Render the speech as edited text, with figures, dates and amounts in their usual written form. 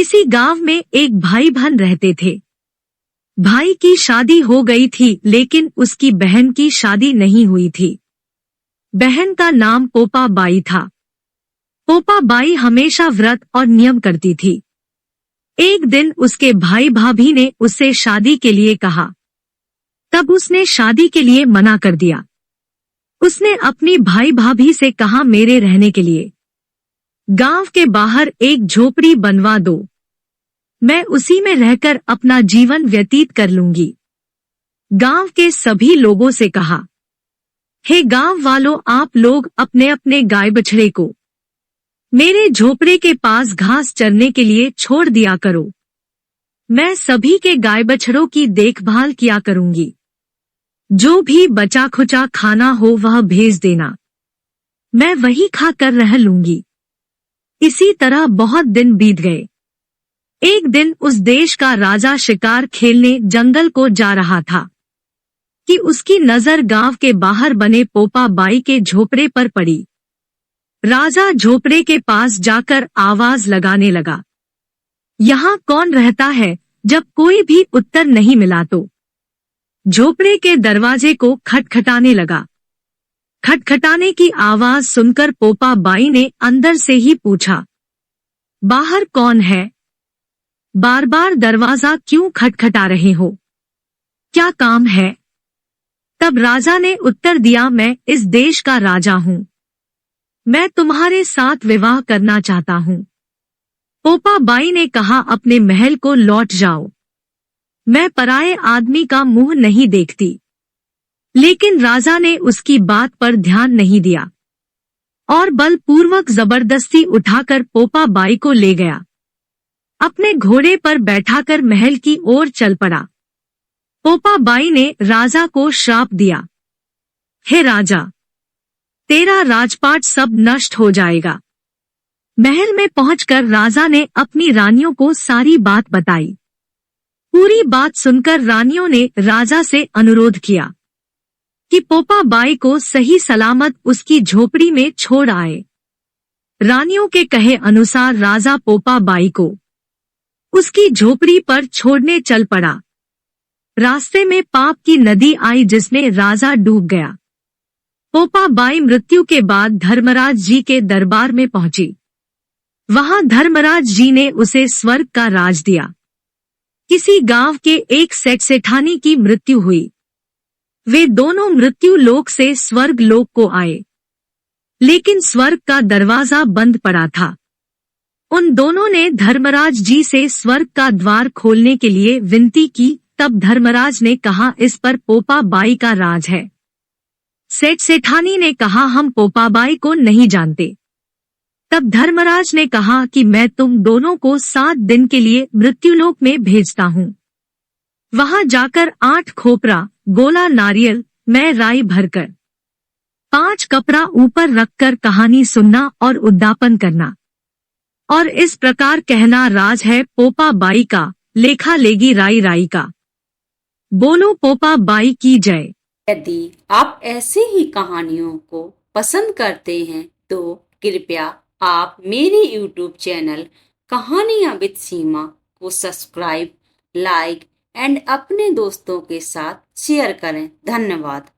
किसी गांव में एक भाई बहन रहते थे। भाई की शादी हो गई थी लेकिन उसकी बहन की शादी नहीं हुई थी। बहन का नाम पोपा बाई था। पोपा बाई हमेशा व्रत और नियम करती थी। एक दिन उसके भाई भाभी ने उससे शादी के लिए कहा। तब उसने शादी के लिए मना कर दिया। उसने अपनी भाई भाभी से कहा, मेरे रहने के लिए गांव के बाहर एक झोपड़ी बनवा दो, मैं उसी में रहकर अपना जीवन व्यतीत कर लूंगी। गांव के सभी लोगों से कहा, हे गांव वालों, आप लोग अपने अपने गाय बछड़े को मेरे झोपड़े के पास घास चरने के लिए छोड़ दिया करो। मैं सभी के गाय बछड़ों की देखभाल किया करूंगी। जो भी बचा खुचा खाना हो वह भेज देना, मैं वही खा कर रह लूंगी। इसी तरह बहुत दिन बीत गए। एक दिन उस देश का राजा शिकार खेलने जंगल को जा रहा था कि उसकी नजर गांव के बाहर बने पोपा बाई के झोपड़े पर पड़ी। राजा झोपड़े के पास जाकर आवाज लगाने लगा, यहाँ कौन रहता है? जब कोई भी उत्तर नहीं मिला तो झोपड़े के दरवाजे को खटखटाने लगा। खटखटाने की आवाज सुनकर पोपा बाई ने अंदर से ही पूछा, बाहर कौन है? बार बार दरवाजा क्यों खटखटा रहे हो? क्या काम है? तब राजा ने उत्तर दिया, मैं इस देश का राजा हूँ, मैं तुम्हारे साथ विवाह करना चाहता हूँ। पोपा बाई ने कहा, अपने महल को लौट जाओ, मैं पराये आदमी का मुंह नहीं देखती। लेकिन राजा ने उसकी बात पर ध्यान नहीं दिया और बलपूर्वक जबरदस्ती उठाकर पोपा बाई को ले गया। अपने घोड़े पर बैठाकर महल की ओर चल पड़ा। पोपा बाई ने राजा को श्राप दिया, हे राजा, तेरा राजपाट सब नष्ट हो जाएगा। महल में पहुंचकर राजा ने अपनी रानियों को सारी बात बताई। पूरी बात सुनकर रानियों ने राजा से अनुरोध किया कि पोपा बाई को सही सलामत उसकी झोपड़ी में छोड़ आए। रानियों के कहे अनुसार राजा पोपा बाई को उसकी झोपड़ी पर छोड़ने चल पड़ा। रास्ते में पाप की नदी आई जिसमें राजा डूब गया। पोपा बाई मृत्यु के बाद धर्मराज जी के दरबार में पहुंची। वहां धर्मराज जी ने उसे स्वर्ग का राज दिया। किसी गांव के एक सेठानी की मृत्यु हुई। वे दोनों मृत्यु लोक से स्वर्ग लोक को आए, लेकिन स्वर्ग का दरवाजा बंद पड़ा था। उन दोनों ने धर्मराज जी से स्वर्ग का द्वार खोलने के लिए विनती की। तब धर्मराज ने कहा, इस पर पोपा बाई का राज है। सेठानी ने कहा, हम पोपा बाई को नहीं जानते। तब धर्मराज ने कहा कि मैं तुम दोनों को 7 दिन के लिए मृत्युलोक में भेजता हूँ। वहां जाकर 8 खोपरा, गोला नारियल, मैं राई भरकर 5 कपड़ा ऊपर रखकर कहानी सुनना और उद्यापन करना और इस प्रकार कहना, राज है पोपा बाई का, लेखा लेगी राई राई का। बोलो पोपा बाई की जय। यदि आप ऐसे ही कहानियों को पसंद करते हैं तो कृपया आप मेरे YouTube चैनल कहानियां विद सीमा को सब्सक्राइब, लाइक एंड अपने दोस्तों के साथ शेयर करें। धन्यवाद।